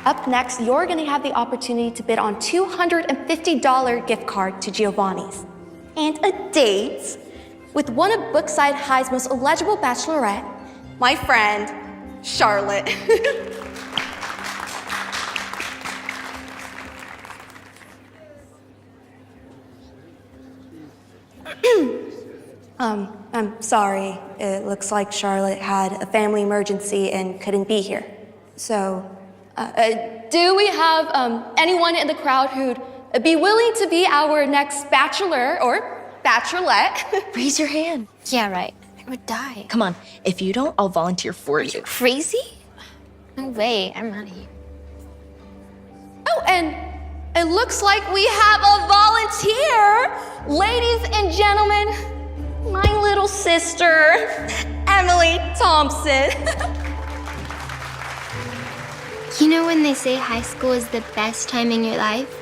Up next, you're gonna have the opportunity to bid on $250 gift card to Giovanni's and a date with one of Brookside High's most eligible bachelorette, my friend, Charlotte. I'm sorry. It looks like Charlotte had a family emergency and couldn't be here. So, do we have anyone in the crowd who'd be willing to be our next bachelor or bachelorette? Raise your hand. Yeah, right. I would die. Come on. If you don't, I'll volunteer for you. Crazy? No way. I'm out of here. Oh, and it looks like we have a volunteer. Ladies and gentlemen, my little sister, Emily Thompson. You know when they say high school is the best time in your life?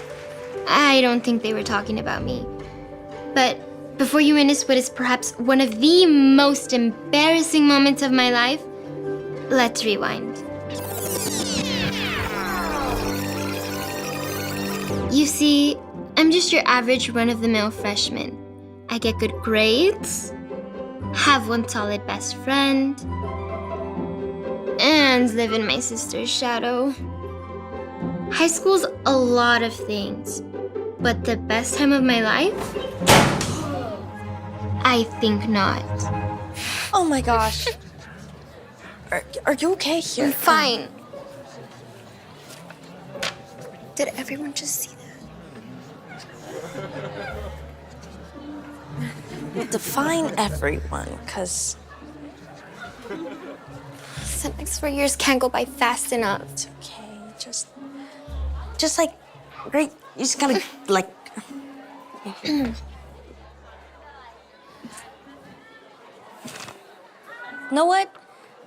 I don't think they were talking about me. But before you witness what is perhaps one of the most embarrassing moments of my life, let's rewind. You see, I'm just your average run-of-the-mill freshman. I get good grades, have one solid best friend, and live in my sister's shadow. High school's a lot of things, but the best time of my life? I think not. Oh my gosh. Are you okay here? I'm fine. Did everyone just see that? Define everyone, because... The next 4 years can't go by fast enough. It's okay, just like, great, you just gotta, like... You know what?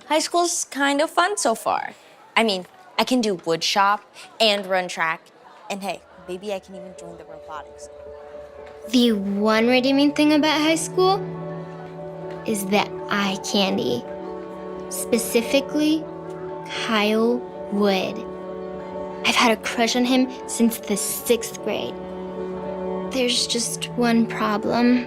High school's kind of fun so far. I mean, I can do wood shop and run track, and hey, maybe I can even join the robotics. The one redeeming thing about high school is the eye candy. Specifically, Kyle Wood. I've had a crush on him since the 6th grade. There's just one problem.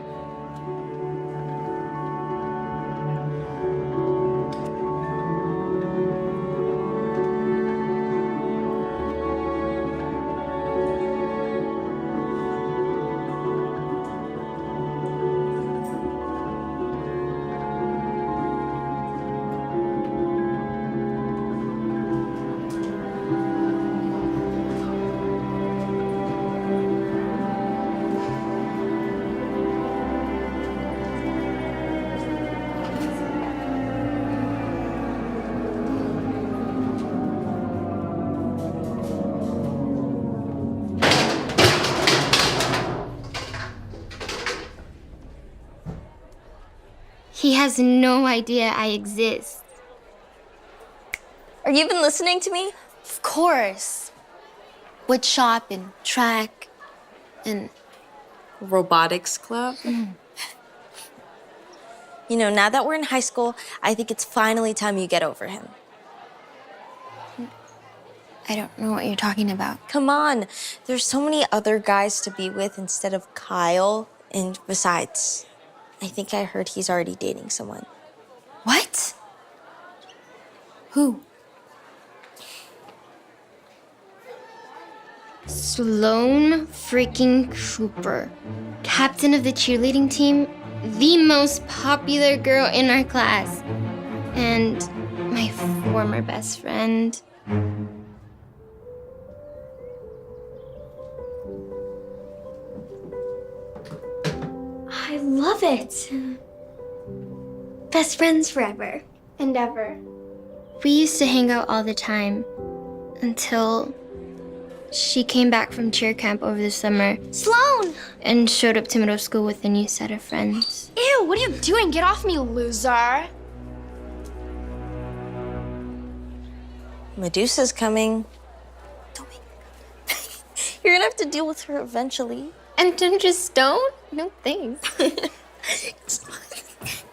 He has no idea I exist. Are you even listening to me? Of course. Wood shop and track and... Robotics club? You know, now that we're in high school, I think it's finally time you get over him. I don't know what you're talking about. Come on, there's so many other guys to be with instead of Kyle. And besides, I think I heard he's already dating someone. What? Who? Sloane freaking Cooper, captain of the cheerleading team, the most popular girl in our class, and my former best friend. I love it. Best friends forever and ever. We used to hang out all the time until she came back from cheer camp over the summer Sloane! and showed up to middle school with a new set of friends. Ew, what are you doing? Get off me, loser. Medusa's coming. You're gonna have to deal with her eventually. And Ginger Stone? No thanks.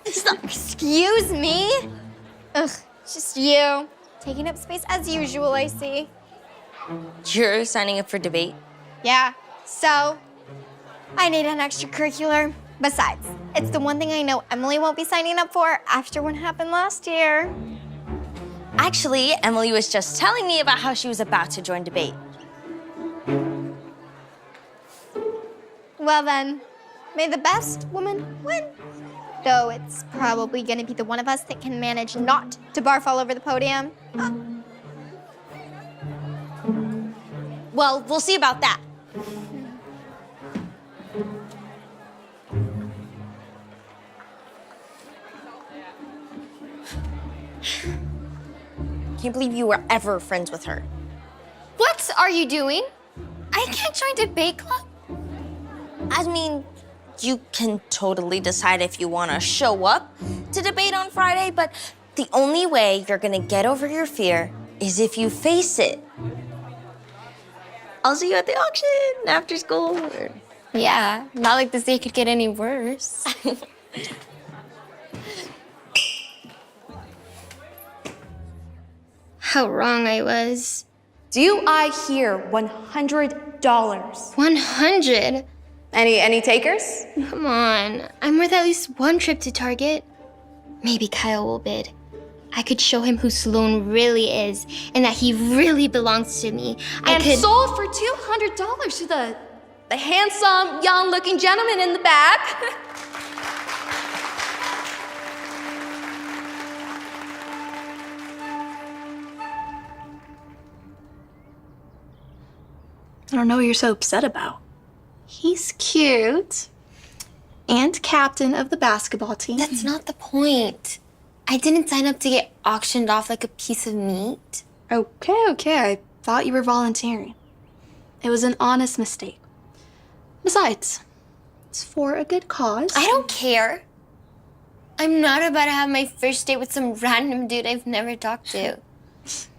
Excuse me? Ugh, just you. Taking up space as usual, I see. You're signing up for debate? Yeah, so I need an extracurricular. Besides, it's the one thing I know Emily won't be signing up for after what happened last year. Actually, Emily was just telling me about how she was about to join debate. Well then, may the best woman win. Though it's probably gonna be the one of us that can manage not to barf all over the podium. Well, we'll see about that. Can't believe you were ever friends with her. What are you doing? I can't join debate club. I mean, you can totally decide if you want to show up to debate on Friday, but the only way you're gonna get over your fear is if you face it. I'll see you at the auction after school. Yeah, not like this day could get any worse. How wrong I was. Do I hear $100? 100? Any takers? Come on. I'm worth at least one trip to Target. Maybe Kyle will bid. I could show him who Sloan really is and that he really belongs to me. And sold for $200 to the handsome, young-looking gentleman in the back. I don't know what you're so upset about. He's cute and captain of the basketball team. That's not the point. I didn't sign up to get auctioned off like a piece of meat. Okay. I thought you were volunteering. It was an honest mistake. Besides, it's for a good cause. I don't care. I'm not about to have my first date with some random dude I've never talked to.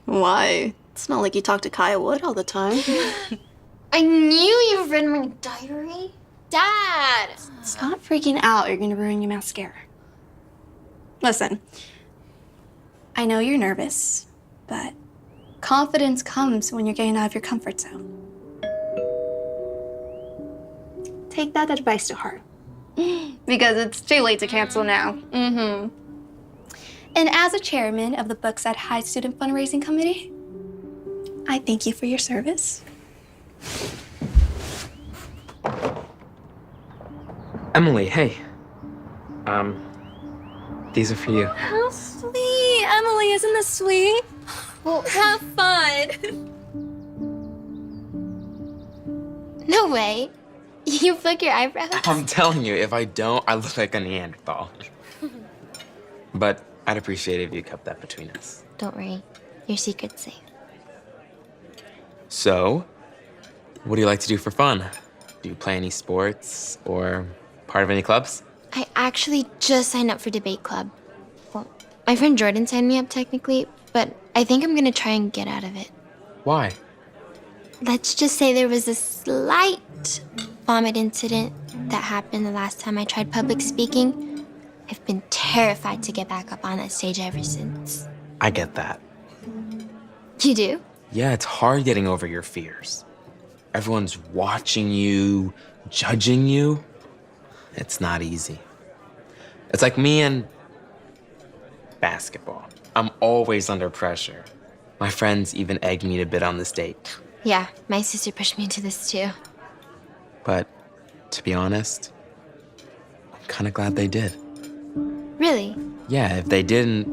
Why? It's not like you talk to Kyle Wood all the time. I knew you read my diary. Dad! Stop freaking out. You're gonna ruin your mascara. Listen, I know you're nervous, but confidence comes when you're getting out of your comfort zone. Take that advice to heart. Because it's too late to cancel now. And as a chairman of the Bookside High Student Fundraising Committee, I thank you for your service. Emily, hey. These are for you. How sweet. Emily, isn't this sweet? Well, have fun. No way. You pluck your eyebrows? I'm telling you, if I don't, I look like a Neanderthal. But I'd appreciate it if you kept that between us. Don't worry. Your secret's safe. So, what do you like to do for fun? Do you play any sports or part of any clubs? I actually just signed up for debate club. Well, my friend Jordan signed me up technically, but I think I'm gonna try and get out of it. Why? Let's just say there was a slight vomit incident that happened the last time I tried public speaking. I've been terrified to get back up on that stage ever since. I get that. You do? Yeah, it's hard getting over your fears. Everyone's watching you, judging you. It's not easy. It's like me and basketball. I'm always under pressure. My friends even egged me to bid on this date. Yeah, my sister pushed me into this too. But to be honest, I'm kind of glad they did. Really? Yeah, if they didn't,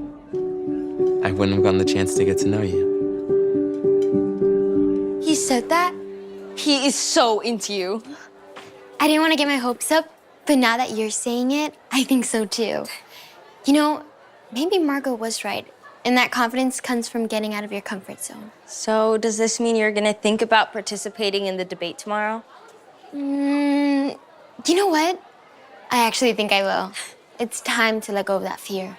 I wouldn't have gotten the chance to get to know you. He said that? He is so into you. I didn't want to get my hopes up, but now that you're saying it, I think so too. You know, maybe Margot was right, and that confidence comes from getting out of your comfort zone. So does this mean you're gonna think about participating in the debate tomorrow? You know what? I actually think I will. It's time to let go of that fear.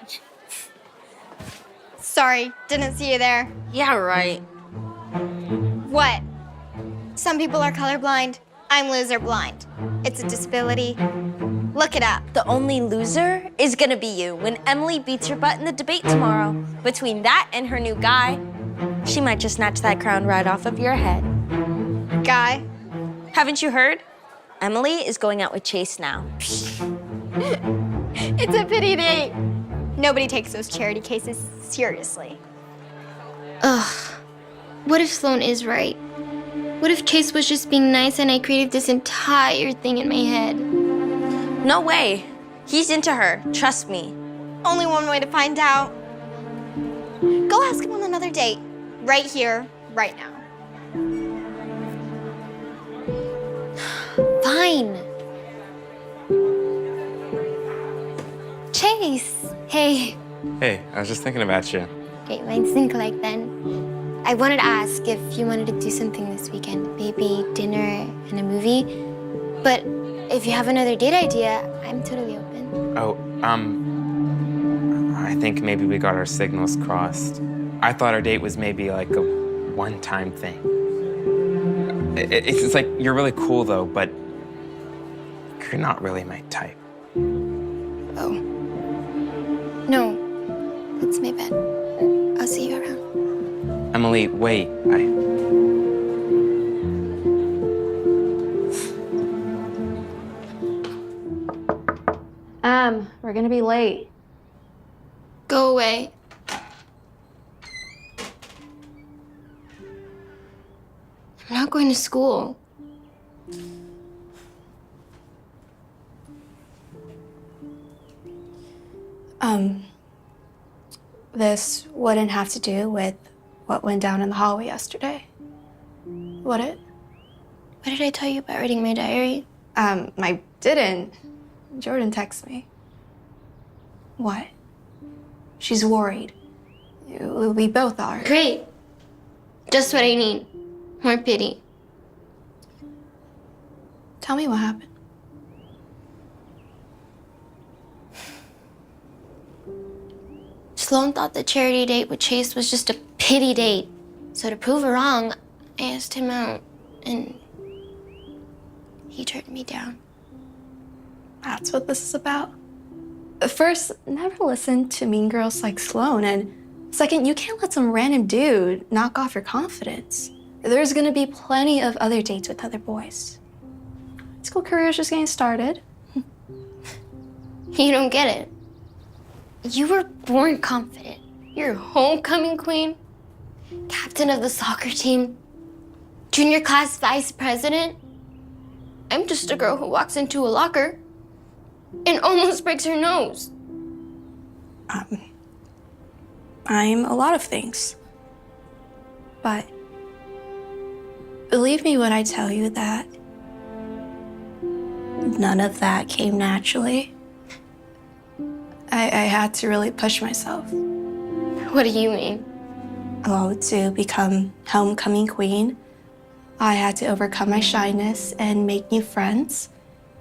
Sorry, didn't see you there. Yeah, right. What? Some people are colorblind. I'm loser blind. It's a disability. Look it up. The only loser is gonna be you when Emily beats your butt in the debate tomorrow. Between that and her new guy, She might just snatch that crown right off of your head. Guy, Haven't you heard? Emily is going out with Chase now. it's a pity date. Nobody takes those charity cases seriously. Ugh. What if Sloan is right? What if Chase was just being nice and I created this entire thing in my head? No way. He's into her. Trust me. Only one way to find out. Go ask him on another date. Right here, right now. Fine. Chase. Hey. Hey, I was just thinking about you. Great minds think alike then. I wanted to ask if you wanted to do something this weekend. Maybe dinner and a movie. But if you have another date idea, I'm totally open. Oh, I think maybe we got our signals crossed. I thought our date was maybe like a one-time thing. It's like, you're really cool though, but you're not really my type. Oh. No. That's my bad. I'll see you around. Emily, wait, We're gonna be late. Go away. I'm not going to school. This wouldn't have to do with what went down in the hallway yesterday. Would it? What did I tell you about writing my diary? I didn't. Jordan texted me. What? She's worried. We both are. Great. Just what I need. More pity. Tell me what happened. Sloan thought the charity date with Chase was just a pity date. So to prove her wrong, I asked him out, and he turned me down. That's what this is about. First, never listen to mean girls like Sloan, and second, you can't let some random dude knock off your confidence. There's gonna be plenty of other dates with other boys. High school career's just getting started. You don't get it. You were born confident. You're homecoming queen, captain of the soccer team, junior class vice president. I'm just a girl who walks into a locker and almost breaks her nose. I'm a lot of things. But believe me when I tell you that none of that came naturally. I had to really push myself. What do you mean? Oh, to become homecoming queen, I had to overcome my shyness and make new friends.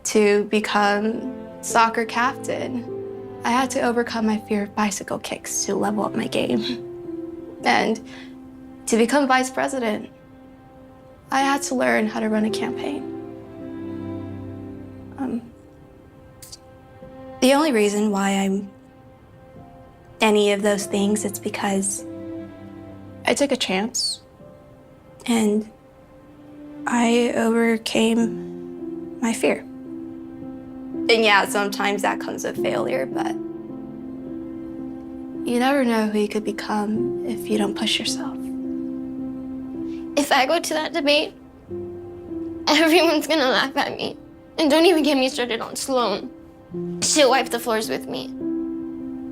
To become soccer captain, I had to overcome my fear of bicycle kicks to level up my game. And to become vice president, I had to learn how to run a campaign. The only reason why I'm any of those things, it's because I took a chance and I overcame my fear. And yeah, sometimes that comes with failure, but you never know who you could become if you don't push yourself. If I go to that debate, everyone's gonna laugh at me. And don't even get me started on Sloan. She'll wipe the floors with me.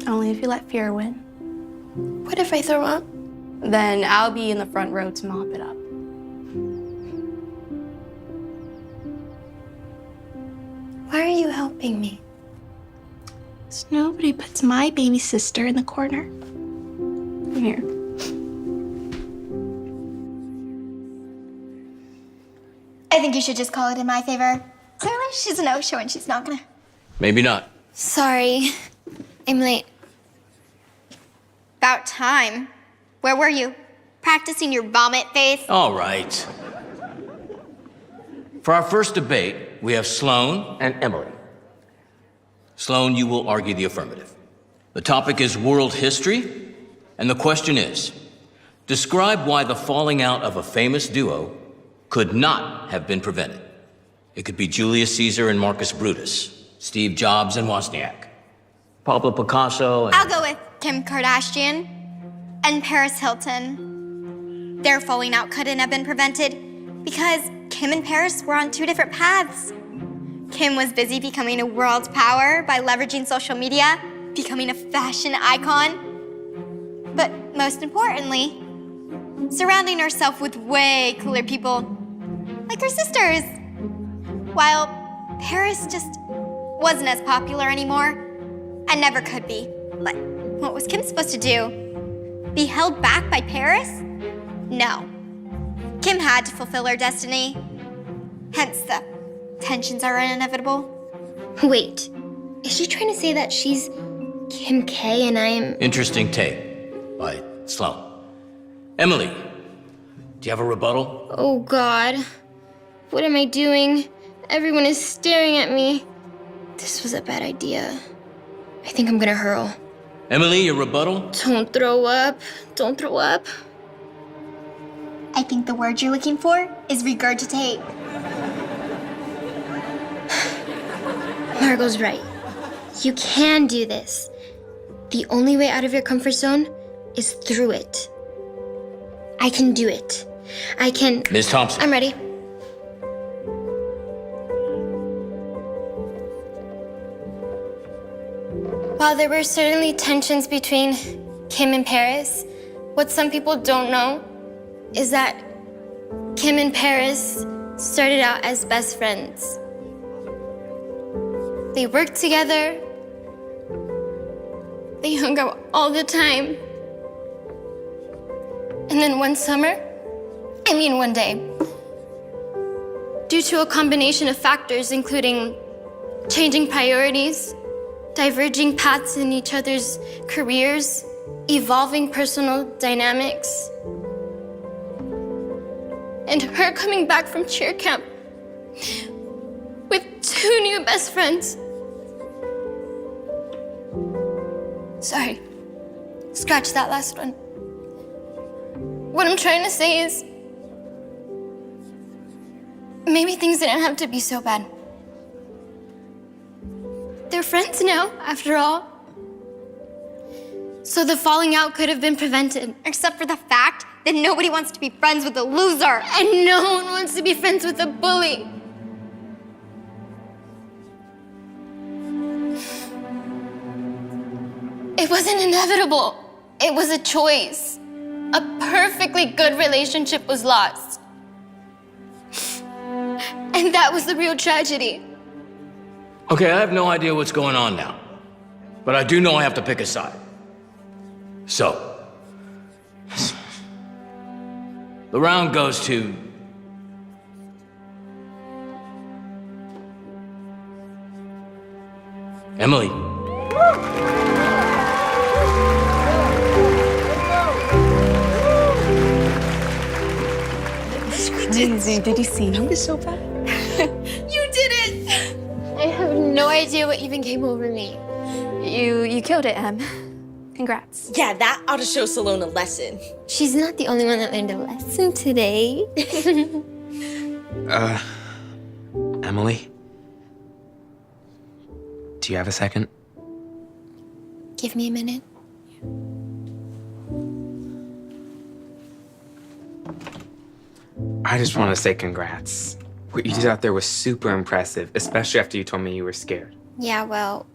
Only if you let fear win. What if I throw up? Then I'll be in the front row to mop it up. Why are you helping me? So nobody puts my baby sister in the corner. Come here. I think you should just call it in my favor. Clearly, she's a no-show and she's not gonna. Maybe not. Sorry, I'm late. About time. Where were you? Practicing your vomit face? All right. For our first debate, we have Sloan and Emily. Sloan, you will argue the affirmative. The topic is world history, and the question is, Describe why the falling out of a famous duo could not have been prevented. It could be Julius Caesar and Marcus Brutus, Steve Jobs and Wozniak, Pablo Picasso and... I'll go with Kim Kardashian and Paris Hilton. Their falling out couldn't have been prevented because Kim and Paris were on two different paths. Kim was busy becoming a world power by leveraging social media, becoming a fashion icon, but most importantly, surrounding herself with way cooler people, like her sisters. While Paris just wasn't as popular anymore, and never could be. But what was Kim supposed to do? Be held back by Paris? No. Kim had to fulfill her destiny. Hence the tensions are inevitable. Wait, is she trying to say that she's Kim K and I am... Interesting take by Sloan. Emily, do you have a rebuttal? Oh God, what am I doing? Everyone is staring at me. This was a bad idea. I think I'm gonna hurl. Emily, your rebuttal? Don't throw up. Don't throw up. I think the word you're looking for is regurgitate. Margot's right. You can do this. The only way out of your comfort zone is through it. I can do it. I can... Ms. Thompson. I'm ready. While there were certainly tensions between Kim and Paris, what some people don't know is that Kim and Paris started out as best friends. They worked together. They hung out all the time. And then one day, due to a combination of factors, including changing priorities, diverging paths in each other's careers, evolving personal dynamics, and her coming back from cheer camp with 2 new best friends. Sorry, scratch that last one. What I'm trying to say is, maybe things didn't have to be so bad. They're friends now, after all. So the falling out could have been prevented. Except for the fact that nobody wants to be friends with a loser. And no one wants to be friends with a bully. It wasn't inevitable. It was a choice. A perfectly good relationship was lost. And that was the real tragedy. Okay, I have no idea what's going on now, but I do know I have to pick a side. So, the round goes to Emily. Crazy. Did you see? That was so bad. You did it! I have no idea what even came over me. You killed it, Em. Congrats. Yeah, that ought to show Salone a lesson. She's not the only one that learned a lesson today. Emily? Do you have a second? Give me a minute. I just want to say congrats. What you did out there was super impressive, especially after you told me you were scared. Yeah, well,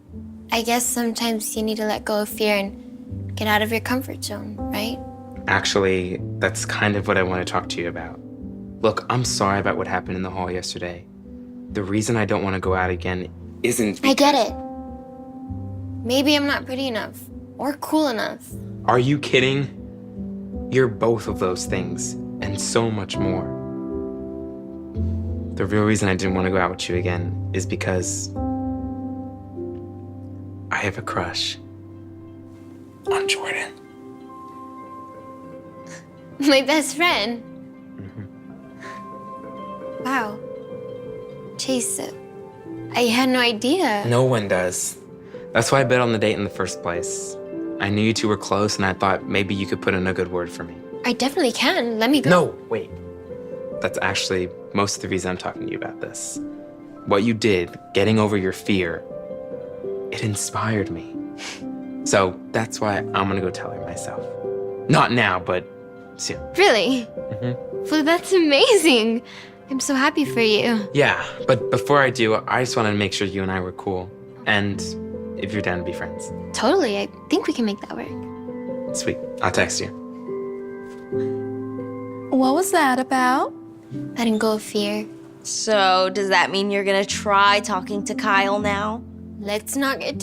I guess sometimes you need to let go of fear and get out of your comfort zone, right? Actually, that's kind of what I want to talk to you about. Look, I'm sorry about what happened in the hall yesterday. The reason I don't want to go out again isn't... I get it. Maybe I'm not pretty enough or cool enough. Are you kidding? You're both of those things and so much more. The real reason I didn't want to go out with you again is because I have a crush on Jordan. My best friend. Wow. Chase, I had no idea. No one does. That's why I bet on the date in the first place. I knew you two were close and I thought maybe you could put in a good word for me. I definitely can. Let me go. No, wait. That's actually most of the reason I'm talking to you about this. What you did, getting over your fear, it inspired me. So that's why I'm gonna go tell her myself. Not now, but soon. Really? Well, that's amazing. I'm so happy for you. Yeah, but before I do, I just wanted to make sure you and I were cool. And if you're down to be friends. Totally. I think we can make that work. Sweet. I'll text you. What was that about? Letting go of fear. So, does that mean you're gonna try talking to Kyle now? Let's not get